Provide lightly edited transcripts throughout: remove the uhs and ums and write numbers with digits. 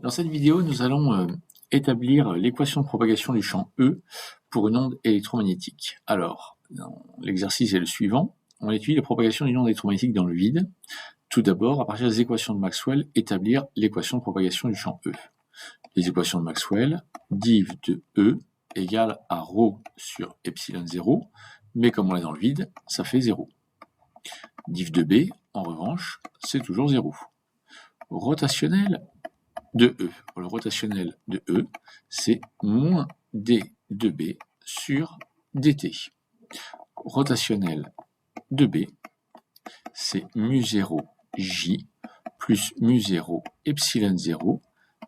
Dans cette vidéo, nous allons établir l'équation de propagation du champ E pour une onde électromagnétique. Alors, l'exercice est le suivant. On étudie la propagation d'une onde électromagnétique dans le vide. Tout d'abord, à partir des équations de Maxwell, établir l'équation de propagation du champ E. Les équations de Maxwell, div de E égale à ρ sur epsilon 0, mais comme on est dans le vide, ça fait 0. Div de B, en revanche, c'est toujours 0. Rotationnel de E. Le rotationnel de E, c'est moins d de B sur dt. Rotationnel de B, c'est mu0 J plus mu0 epsilon 0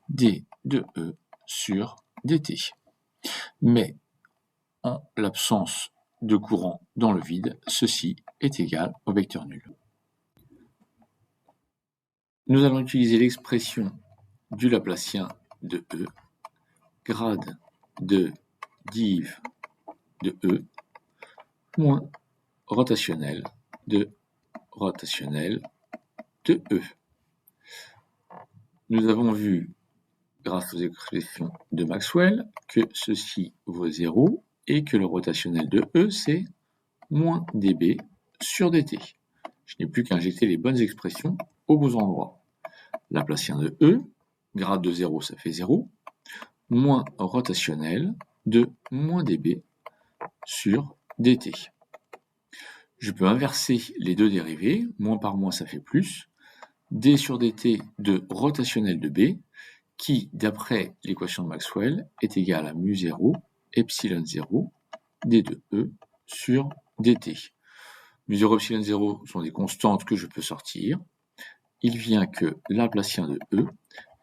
d de E sur dt. Mais en l'absence de courant dans le vide, ceci est égal au vecteur nul. Nous allons utiliser l'expression du Laplacien de E, grade de div de E, moins rotationnel de E. Nous avons vu, grâce aux expressions de Maxwell, que ceci vaut 0 et que le rotationnel de E, c'est moins dB sur dt. Je n'ai plus qu'à injecter les bonnes expressions aux bons endroits. Laplacien de E, grade de 0, ça fait 0, moins rotationnel de moins dB sur dt. Je peux inverser les deux dérivés, moins par moins ça fait plus, d sur dt de rotationnel de B, qui, d'après l'équation de Maxwell, est égal à mu0 epsilon 0 d de E sur dt. mu0 epsilon 0 sont des constantes que je peux sortir. Il vient que Laplacien de E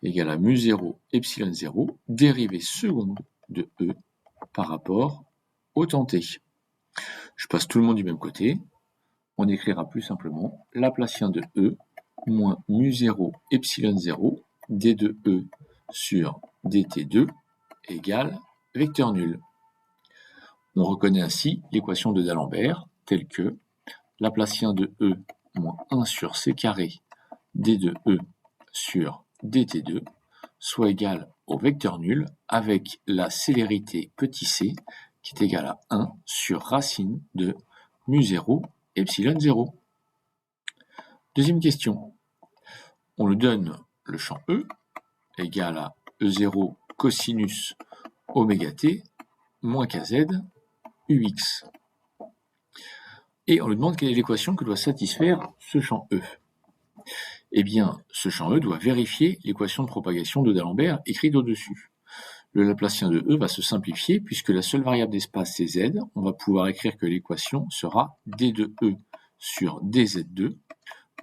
égale à mu0 epsilon 0, dérivée seconde de E par rapport au temps t. Je passe tout le monde du même côté. On écrira plus simplement Laplacien de E moins mu0 epsilon 0 d de E sur dt2 égale vecteur nul. On reconnaît ainsi l'équation de D'Alembert telle que Laplacien de E moins 1 sur c carré d de E sur dt2 soit égal au vecteur nul avec la célérité petit c qui est égale à 1 sur racine de mu0 epsilon 0. Deuxième question. On nous donne le champ E égal à E0 cosinus oméga t moins kz ux. Et on nous demande quelle est l'équation que doit satisfaire ce champ E. Eh bien, ce champ E doit vérifier l'équation de propagation de D'Alembert écrite au-dessus. Le Laplacien de E va se simplifier puisque la seule variable d'espace c'est z. On va pouvoir écrire que l'équation sera d de E sur dz2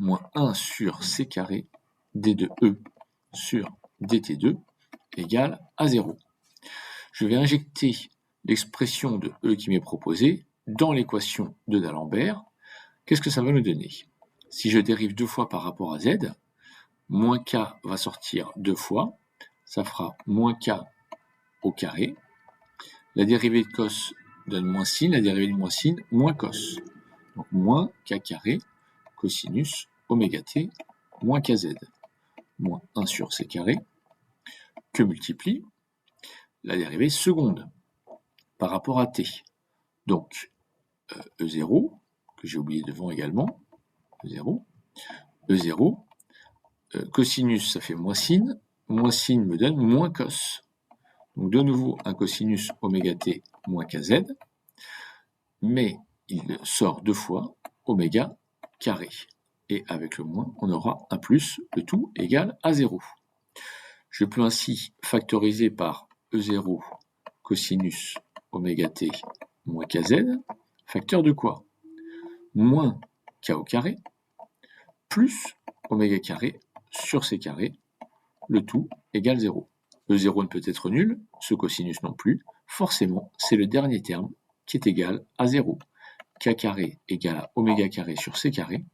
moins 1 sur c carré d de E sur dt2 égale à 0. Je vais injecter l'expression de E qui m'est proposée dans l'équation de D'Alembert. Qu'est-ce que ça va me donner? Si je dérive deux fois par rapport à z, moins k va sortir deux fois, ça fera moins k au carré. La dérivée de cos donne moins sin, la dérivée de moins sin, moins cos. Donc moins k carré cosinus oméga t moins kz, moins 1 sur c carré, que multiplie la dérivée seconde par rapport à t. Donc E0, que j'ai oublié devant également, E0, cosinus ça fait moins sin me donne moins cos. Donc de nouveau un cosinus oméga t moins kz, mais il sort deux fois oméga carré. Et avec le moins, on aura un plus, le tout égal à 0. Je peux ainsi factoriser par E0 cosinus oméga t moins kz, facteur de quoi? Moins k au carré, plus oméga carré sur c carré, le tout égale 0. E0 ne peut être nul, ce cosinus non plus, forcément c'est le dernier terme qui est égal à 0. K carré égale à oméga carré sur c carré,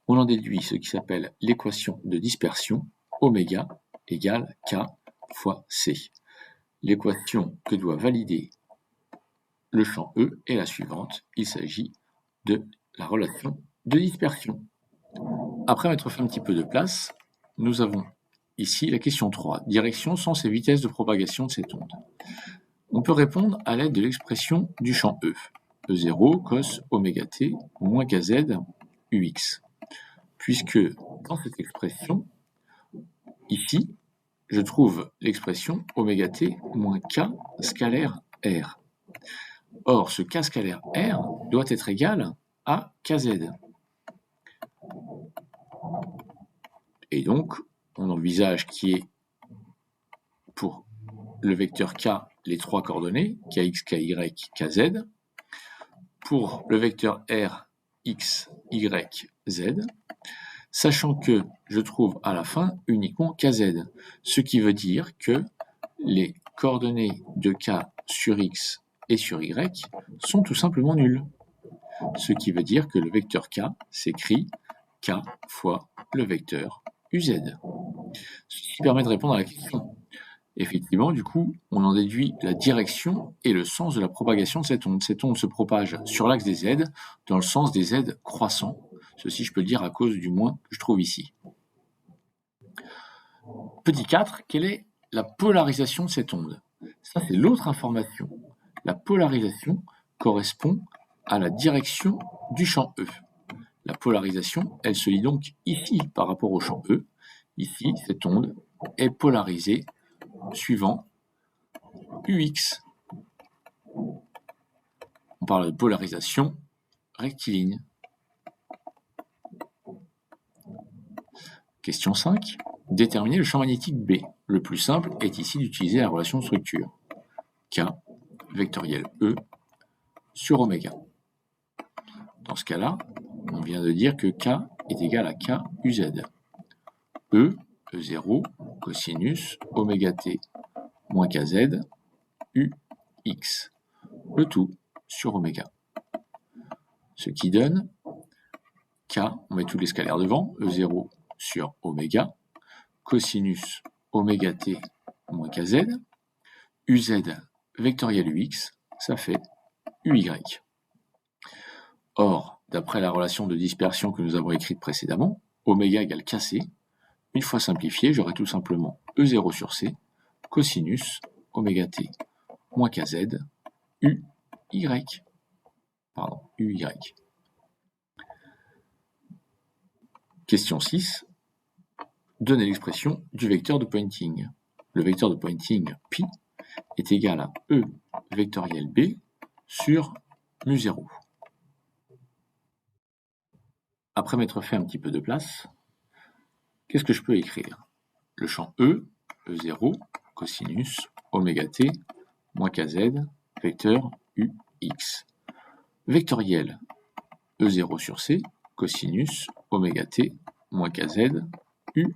on en déduit ce qui s'appelle l'équation de dispersion, oméga égale k fois c. L'équation que doit valider le champ E est la suivante, il s'agit de la relation de dispersion. Après m'être fait un petit peu de place, nous avons ici la question 3. Direction, sens et vitesse de propagation de cette onde. On peut répondre à l'aide de l'expression du champ E. E0 cos oméga t moins kz ux. Puisque dans cette expression, ici, je trouve l'expression oméga t moins k scalaire r. Or, ce k scalaire r doit être égal à kz. Et donc, on envisage qu'il y ait pour le vecteur k les trois coordonnées, kx, ky, kz. Pour le vecteur r, x, y, z, sachant que je trouve à la fin uniquement kz, ce qui veut dire que les coordonnées de k sur x et sur y sont tout simplement nulles. Ce qui veut dire que le vecteur k s'écrit k fois le vecteur uz. Ce qui permet de répondre à la question. Effectivement, du coup, on en déduit la direction et le sens de la propagation de cette onde. Cette onde se propage sur l'axe des z, dans le sens des z croissants. Ceci, je peux le dire à cause du moins que je trouve ici. Petit 4, quelle est la polarisation de cette onde? Ça, c'est l'autre information. La polarisation correspond à la direction du champ E. La polarisation, elle se lit donc ici par rapport au champ E. Ici, cette onde est polarisée suivant UX. On parle de polarisation rectiligne. Question 5. Déterminer le champ magnétique B. Le plus simple est ici d'utiliser la relation de structure. K, vectoriel E, sur oméga. Dans ce cas-là, on vient de dire que K est égal à K uz. E, E0, cosinus oméga t moins kz, ux. Le tout sur oméga. Ce qui donne K, on met tous les scalaires devant, E0 sur oméga, cosinus oméga t moins kz, uz vectoriel ux, ça fait uy. Or, d'après la relation de dispersion que nous avons écrite précédemment, oméga égale kc, une fois simplifié, j'aurai tout simplement E0 sur c, cosinus oméga t moins kz, uy. Question 6. Donnez l'expression du vecteur de Poynting. Le vecteur de Poynting π est égal à E vectoriel B sur mu0. Après m'être fait un petit peu de place, qu'est-ce que je peux écrire? Le champ E, E0, cosinus oméga t moins kz, vecteur ux. Vectoriel E0 sur c, cosinus oméga t moins kz, uy.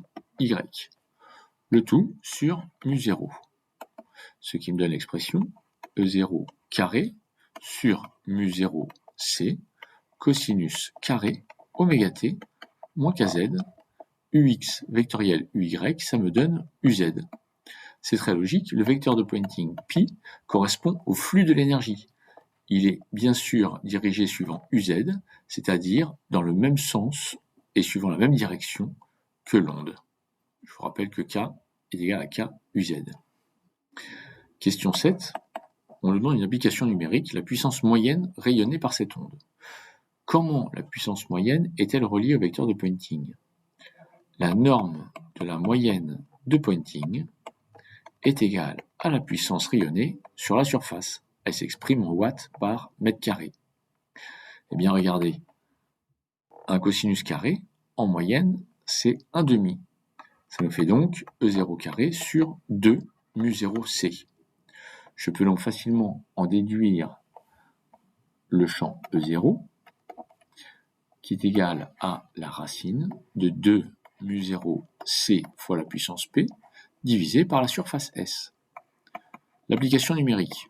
Le tout sur mu0. Ce qui me donne l'expression E0 carré sur mu0 c, cosinus carré oméga t moins kz, ux vectoriel uy, ça me donne uz. C'est très logique, le vecteur de Poynting π correspond au flux de l'énergie. Il est bien sûr dirigé suivant uz, c'est-à-dire dans le même sens et suivant la même direction que l'onde. Je vous rappelle que K est égal à K uz. Question 7. On nous demande une application numérique, la puissance moyenne rayonnée par cette onde. Comment la puissance moyenne est-elle reliée au vecteur de Poynting? La norme de la moyenne de Poynting est égale à la puissance rayonnée sur la surface. Elle s'exprime en watts par mètre carré. Eh bien, regardez, un cosinus carré, en moyenne, c'est 1/2. Ça nous fait donc E0 carré sur 2 mu0c. Je peux donc facilement en déduire le champ E0, qui est égal à la racine de 2 mu0c fois la puissance P, divisé par la surface S. L'application numérique.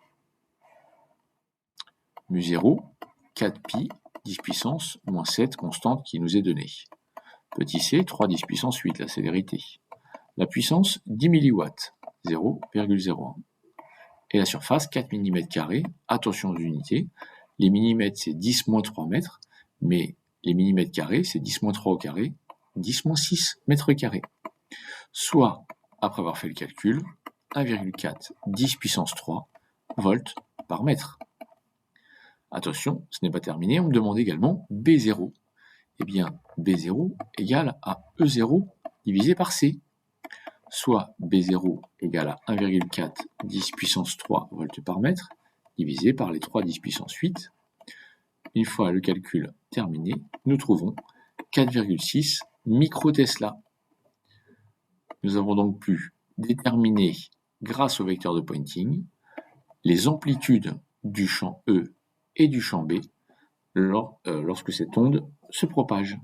mu0, 4pi, 10 puissance moins 7 constante qui nous est donnée. Petit c, 3 10 puissance 8, la sévérité. La puissance, 10 mW, 0,01. Et la surface, 4 mm², attention aux unités. Les millimètres, c'est 10 moins 3 mètres, mais les millimètres carrés, c'est 10 moins 3 au carré, 10 moins 6 mètres carrés. soit, après avoir fait le calcul, 1,4 10 puissance 3 volts par mètre. Attention, ce n'est pas terminé, on me demande également B0. Eh bien, B0 égale à E0 divisé par C, soit B0 égale à 1,4 10 puissance 3 volts par mètre divisé par les 3 10 puissance 8. Une fois le calcul terminé, nous trouvons 4,6 microtesla. Nous avons donc pu déterminer, grâce au vecteur de Poynting, les amplitudes du champ E et du champ B lorsque cette onde se propage.